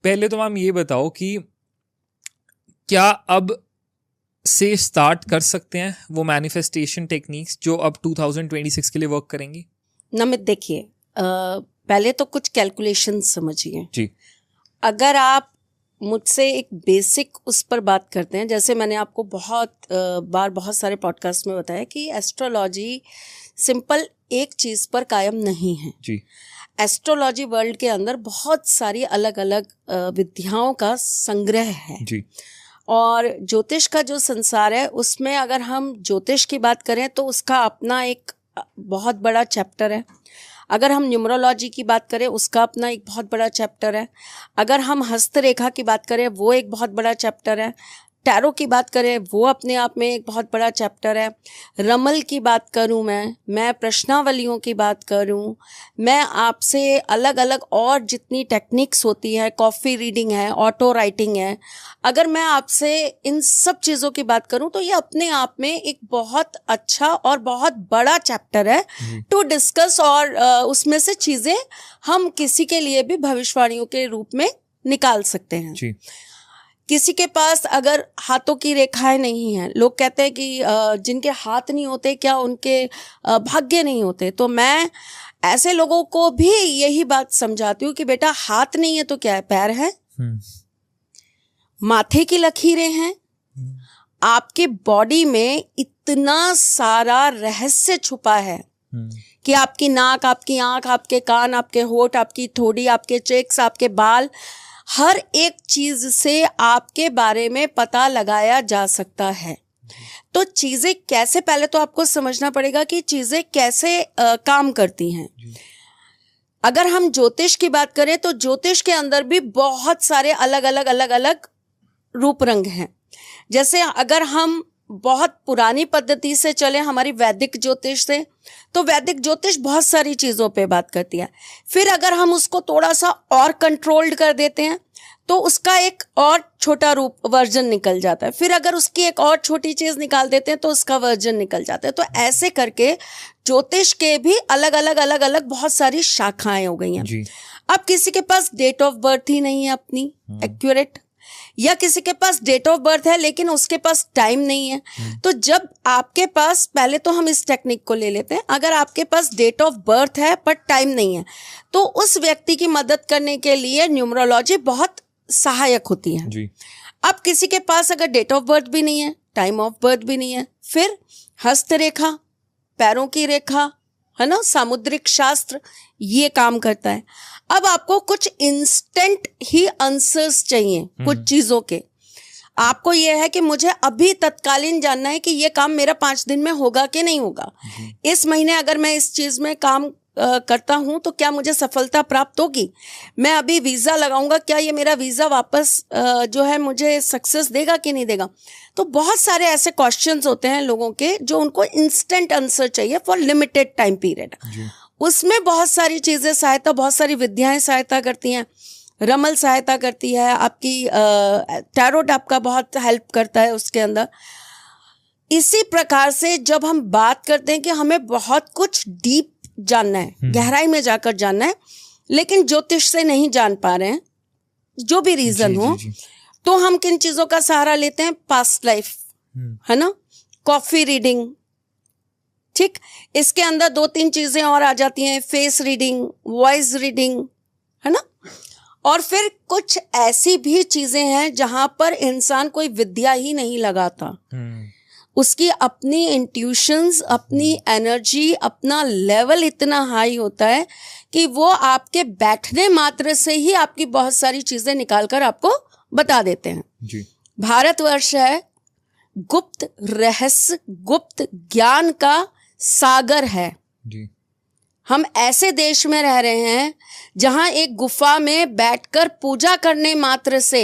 पहले तो मैम ये बताओ कि क्या अब से स्टार्ट कर सकते हैं वो मैनिफेस्टेशन टेक्निक्स जो अब 2026 के लिए वर्क करेंगी? नमित देखिए, पहले तो कुछ कैलकुलेशन समझिए जी। अगर आप मुझसे एक बेसिक उस पर बात करते हैं, जैसे मैंने आपको बहुत सारे पॉडकास्ट में बताया कि एस्ट्रोलॉजी सिंपल एक चीज़ पर कायम नहीं है जी। एस्ट्रोलॉजी वर्ल्ड के अंदर बहुत सारी अलग अलग विद्याओं का संग्रह है जी। और ज्योतिष का जो संसार है उसमें अगर हम ज्योतिष की बात करें तो उसका अपना एक बहुत बड़ा चैप्टर है। अगर हम न्यूमरोलॉजी की बात करें उसका अपना एक बहुत बड़ा चैप्टर है। अगर हम हस्तरेखा की बात करें वो एक बहुत बड़ा चैप्टर है। टैरो की बात करें वो अपने आप में एक बहुत बड़ा चैप्टर है। रमल की बात करूं, मैं प्रश्नावलियों की बात करूं, मैं आपसे अलग अलग और जितनी टेक्निक्स होती है, कॉफ़ी रीडिंग है, ऑटो राइटिंग है, अगर मैं आपसे इन सब चीज़ों की बात करूं तो ये अपने आप में एक बहुत अच्छा और बहुत बड़ा चैप्टर है टू डिस्कस। और उसमें से चीज़ें हम किसी के लिए भी भविष्यवाणियों के रूप में निकाल सकते हैं जी। किसी के पास अगर हाथों की रेखाएं नहीं हैं, लोग कहते हैं कि जिनके हाथ नहीं होते क्या उनके भाग्य नहीं होते, तो मैं ऐसे लोगों को भी यही बात समझाती हूँ कि बेटा हाथ नहीं है तो क्या है, पैर है, माथे की लकीरें हैं, आपके बॉडी में इतना सारा रहस्य छुपा है कि आपकी नाक, आपकी आंख, आपके कान, आपके होठ, आपकी थोड़ी, आपके चेक्स, आपके बाल, हर एक चीज से आपके बारे में पता लगाया जा सकता है। तो चीजें कैसे, पहले तो आपको समझना पड़ेगा कि चीजें कैसे काम करती हैं। अगर हम ज्योतिष की बात करें तो ज्योतिष के अंदर भी बहुत सारे अलग अलग रूप रंग हैं। जैसे अगर हम बहुत पुरानी पद्धति से चले, हमारी वैदिक ज्योतिष से, तो वैदिक ज्योतिष बहुत सारी चीज़ों पे बात करती है। फिर अगर हम उसको थोड़ा सा और कंट्रोल्ड कर देते हैं तो उसका एक और छोटा रूप वर्जन निकल जाता है। फिर अगर उसकी एक और छोटी चीज़ निकाल देते हैं तो उसका वर्जन निकल जाता है। तो ऐसे करके ज्योतिष के भी अलग अलग बहुत सारी शाखाएं हो गई हैं। अब किसी के पास डेट ऑफ बर्थ ही नहीं है अपनी एक्यूरेट, या किसी के पास डेट ऑफ बर्थ है लेकिन उसके पास टाइम नहीं है, तो जब आपके पास, पहले तो हम इस टेक्निक को ले लेते हैं, अगर आपके पास डेट ऑफ बर्थ है पर टाइम नहीं है तो उस व्यक्ति की मदद करने के लिए न्यूमरोलॉजी बहुत सहायक होती है जी। अब किसी के पास अगर डेट ऑफ बर्थ भी नहीं है, टाइम ऑफ बर्थ भी नहीं है, फिर हस्तरेखा, पैरों की रेखा, है ना, सामुद्रिक शास्त्र, ये काम करता है। अब आपको कुछ इंस्टेंट ही आंसर्स चाहिए कुछ चीजों के। आपको यह है कि मुझे अभी तत्कालीन जानना है कि ये काम मेरा 5 दिन में होगा कि नहीं होगा, इस महीने अगर मैं इस चीज में काम करता हूं तो क्या मुझे सफलता प्राप्त होगी, मैं अभी वीजा लगाऊंगा, क्या ये मेरा वीजा वापस जो है मुझे सक्सेस देगा कि नहीं देगा। तो बहुत सारे ऐसे क्वेश्चंस होते हैं लोगों के जो उनको इंस्टेंट आंसर चाहिए फॉर लिमिटेड टाइम पीरियड। उसमें बहुत सारी चीजें सहायता, बहुत सारी विद्याएं सहायता करती हैं। रमल सहायता करती है आपकी, टैरोट आपका बहुत हेल्प करता है उसके अंदर। इसी प्रकार से जब हम बात करते हैं कि हमें बहुत कुछ डीप जानना है, गहराई में जाकर जानना है, लेकिन ज्योतिष से नहीं जान पा रहे हैं, जो भी रीजन हो, तो हम किन चीजों का सहारा लेते हैं, पास्ट लाइफ, है ना, कॉफी रीडिंग, ठीक, इसके अंदर 2-3 चीजें और आ जाती हैं, फेस रीडिंग, वॉइस रीडिंग, है ना, और फिर कुछ ऐसी भी चीजें हैं जहां पर इंसान कोई विद्या ही नहीं लगाता, उसकी अपनी इंट्यूशंस, अपनी एनर्जी, अपना लेवल इतना हाई होता है कि वो आपके बैठने मात्र से ही आपकी बहुत सारी चीजें निकालकर आपको बता देते हैं जी। भारतवर्ष है गुप्त रहस्य, गुप्त ज्ञान का सागर है जी। हम ऐसे देश में रह रहे हैं जहां एक गुफा में बैठकर पूजा करने मात्र से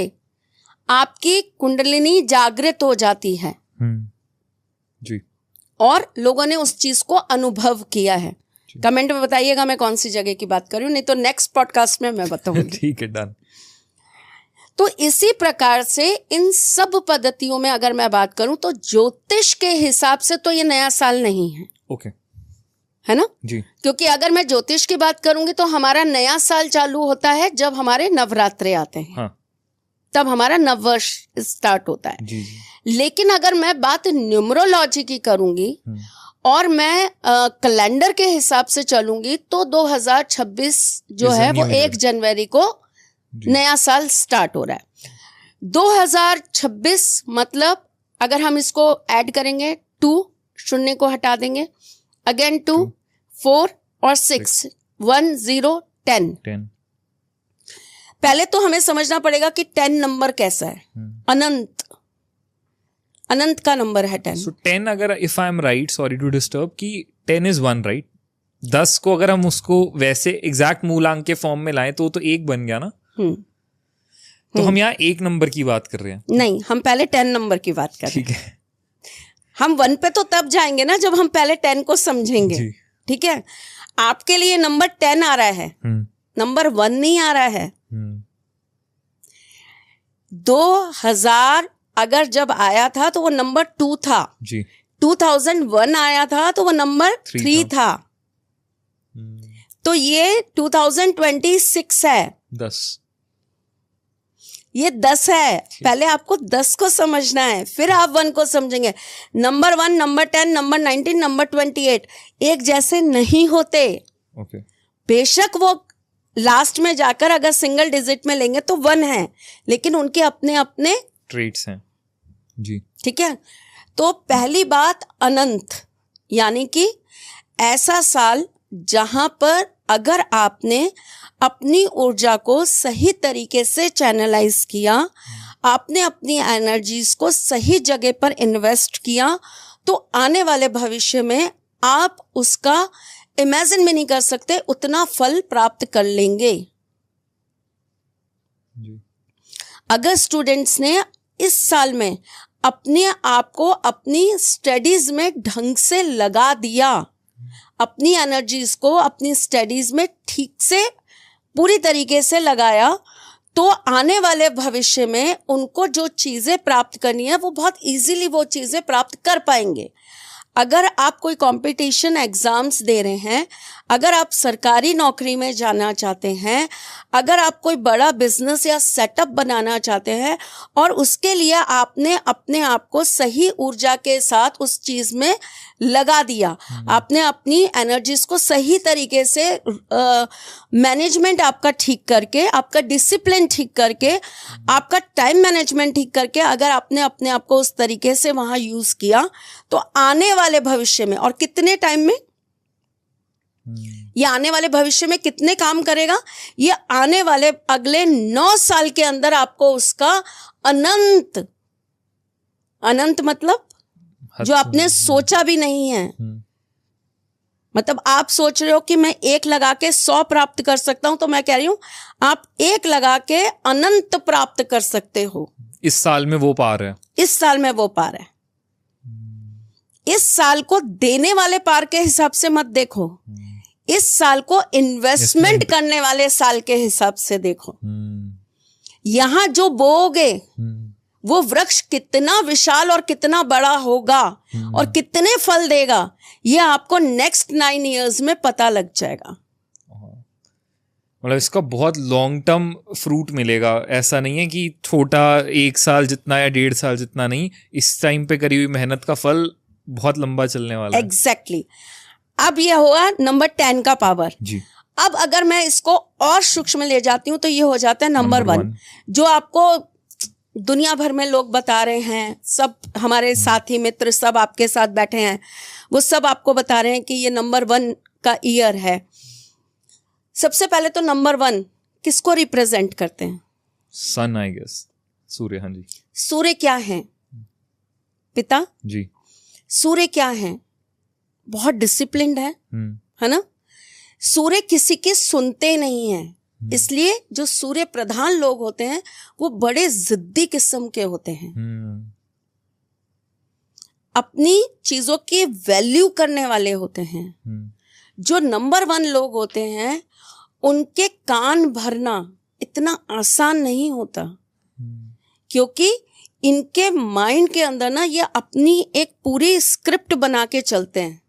आपकी कुंडलिनी जागृत हो जाती है जी। और लोगों ने उस चीज को अनुभव किया है। कमेंट में बताइएगा मैं कौन सी जगह की बात कर रही हूँ, नहीं तो नेक्स्ट पॉडकास्ट में मैं बताऊंगी। ठीक है, डन। तो इसी प्रकार से इन सब पद्धतियों में अगर मैं बात करूं तो ज्योतिष के हिसाब से तो ये नया साल नहीं है। ओके। है ना जी। क्योंकि अगर मैं ज्योतिष की बात करूंगी तो हमारा नया साल चालू होता है जब हमारे नवरात्रे आते हैं। हाँ। तब हमारा नववर्ष स्टार्ट होता है। जी जी। लेकिन अगर मैं बात न्यूमरोलॉजी की करूंगी और मैं कैलेंडर के हिसाब से चलूंगी तो 2026 जो है वो 1 जनवरी को नया साल स्टार्ट हो रहा है। 2026 मतलब अगर हम इसको ऐड करेंगे 2 शून्य को हटा देंगे, अगेन 2 4 और 6 1 0 10। पहले तो हमें समझना पड़ेगा कि 10 नंबर कैसा है। अनंत का नंबर है 10। So 10 अगर if I am right, sorry to disturb, कि 10 इज 1 राइट। 10 को अगर हम उसको वैसे एग्जैक्ट मूलांक के फॉर्म में लाएं तो 1 बन गया ना। तो हम यहाँ 1 नंबर की बात कर रहे हैं। नहीं, हम पहले 10 नंबर की बात कर रहे हैं। ठीक है। हम 1 पे तो तब जाएंगे ना जब हम पहले 10 को समझेंगे। ठीक है, आपके लिए नंबर 10 आ रहा है, नंबर 1 नहीं आ रहा है। 2000 अगर जब आया था तो वो नंबर 2 था जी। 2001 आया था तो वो नंबर 3 था। तो ये 2026 है, 10। ये 10 है। पहले आपको 10 को समझना है, फिर आप 1 को समझेंगे। नंबर 1, नंबर 10, नंबर 19, नंबर 28 एक जैसे नहीं होते। बेशक वो लास्ट में जाकर अगर सिंगल डिजिट में लेंगे तो 1 है, लेकिन उनके अपने अपने ट्रेट्स हैं जी। ठीक है, तो पहली बात अनंत, यानी कि ऐसा साल जहां पर अगर आपने अपनी ऊर्जा को सही तरीके से चैनलाइज किया, आपने अपनी एनर्जीज को सही जगह पर इन्वेस्ट किया, तो आने वाले भविष्य में आप उसका इमेजिन भी नहीं कर सकते उतना फल प्राप्त कर लेंगे जी। अगर स्टूडेंट्स ने इस साल में अपने आप को अपनी स्टडीज में ढंग से लगा दिया, अपनी एनर्जीज को अपनी स्टडीज में ठीक से पूरी तरीके से लगाया, तो आने वाले भविष्य में उनको जो चीजें प्राप्त करनी है वो बहुत इजीली वो चीजें प्राप्त कर पाएंगे। अगर आप कोई कंपटीशन एग्जाम्स दे रहे हैं, अगर आप सरकारी नौकरी में जाना चाहते हैं, अगर आप कोई बड़ा बिजनेस या सेटअप बनाना चाहते हैं और उसके लिए आपने अपने आप को सही ऊर्जा के साथ उस चीज में लगा दिया, आपने अपनी एनर्जीज को सही तरीके से मैनेजमेंट आपका ठीक करके, आपका डिसिप्लिन ठीक करके, आपका टाइम मैनेजमेंट ठीक करके अगर आपने अपने आप को उस तरीके से वहां यूज किया, तो आने वाले भविष्य में, और कितने टाइम में, ये आने वाले भविष्य में कितने काम करेगा, ये आने वाले अगले 9 साल के अंदर आपको उसका अनंत, अनंत मतलब जो आपने सोचा भी नहीं है। मतलब आप सोच रहे हो कि मैं 1 लगा के 100 प्राप्त कर सकता हूं, तो मैं कह रही हूं आप 1 लगा के अनंत प्राप्त कर सकते हो। इस साल में वो पार है, इस साल में वो पार है। इस साल को देने वाले पार के हिसाब से मत देखो, इस साल को इन्वेस्टमेंट करने वाले साल के हिसाब से देखो। यहां जो बोओगे वो वृक्ष कितना विशाल और कितना बड़ा होगा और कितने फल देगा, ये आपको नेक्स्ट 9 इयर्स में पता लग जाएगा। मतलब इसका बहुत लॉन्ग टर्म फ्रूट मिलेगा। ऐसा नहीं है कि छोटा 1 साल जितना या 1.5 साल जितना नहीं, इस टाइम पे करी हुई मेहनत का फल बहुत लंबा चलने वाला है। एग्जैक्टली। अब ये हुआ नंबर 10 का पावर जी। अब अगर मैं इसको और सूक्ष्म ले जाती हूँ तो ये हो जाता है नंबर 1, जो आपको दुनिया भर में लोग बता रहे हैं, सब हमारे साथी मित्र सब आपके साथ बैठे हैं, वो सब आपको बता रहे हैं कि ये नंबर 1 का ईयर है। सबसे पहले तो नंबर 1 किसको रिप्रेजेंट करते हैं? सन, आई गेस, सूर्य। हाँ जी। सूर्य क्या है? पिता जी। सूर्य क्या है? बहुत डिसिप्लिन्ड है ना। सूर्य किसी की सुनते नहीं है, इसलिए जो सूर्य प्रधान लोग होते हैं वो बड़े जिद्दी किस्म के होते हैं, अपनी चीजों की वैल्यू करने वाले होते हैं। जो नंबर 1 लोग होते हैं उनके कान भरना इतना आसान नहीं होता, क्योंकि इनके माइंड के अंदर ना ये अपनी एक पूरी स्क्रिप्ट बना के चलते हैं।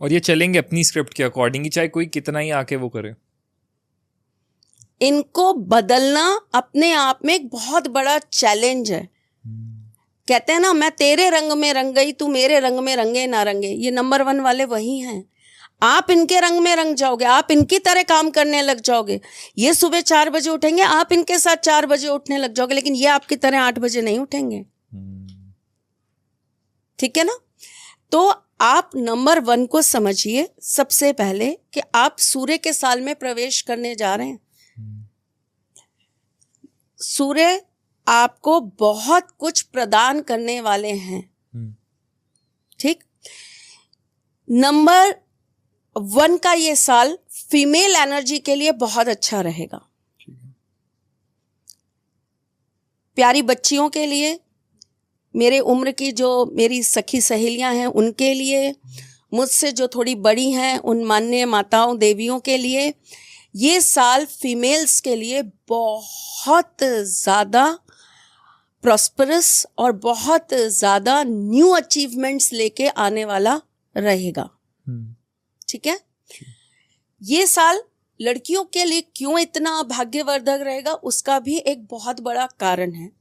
और ये चलेंगे अपनी स्क्रिप्ट के अकॉर्डिंग ही, चाहे कोई कितना ही आके वो करे। इनको बदलना अपने आप में एक बहुत बड़ा चैलेंज है। कहते हैं ना, मैं तेरे रंग में रंग गई, तू मेरे रंग में रंगे ना रंगे। ये नंबर 1 वाले वही हैं। आप इनके रंग में रंग जाओगे, आप इनकी तरह काम करने लग जाओगे। ये सुबह 4 बजे उठेंगे, आप इनके साथ 4 बजे उठने लग जाओगे, लेकिन ये आपकी तरह 8 बजे नहीं उठेंगे। ठीक है ना? तो आप नंबर 1 को समझिए सबसे पहले कि आप सूर्य के साल में प्रवेश करने जा रहे हैं। सूर्य आपको बहुत कुछ प्रदान करने वाले हैं। ठीक। नंबर 1 का ये साल फीमेल एनर्जी के लिए बहुत अच्छा रहेगा। प्यारी बच्चियों के लिए, मेरे उम्र की जो मेरी सखी सहेलियां हैं उनके लिए, मुझसे जो थोड़ी बड़ी हैं उन मान्य माताओं देवियों के लिए, ये साल फीमेल्स के लिए बहुत ज़्यादा प्रॉस्परस और बहुत ज़्यादा न्यू अचीवमेंट्स लेके आने वाला रहेगा। ठीक है? ये साल लड़कियों के लिए क्यों इतना भाग्यवर्धक रहेगा, उसका भी एक बहुत बड़ा कारण है।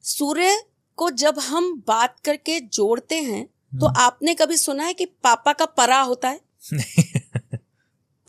सूर्य को जब हम बात करके जोड़ते हैं तो आपने कभी सुना है कि पापा का परा होता है?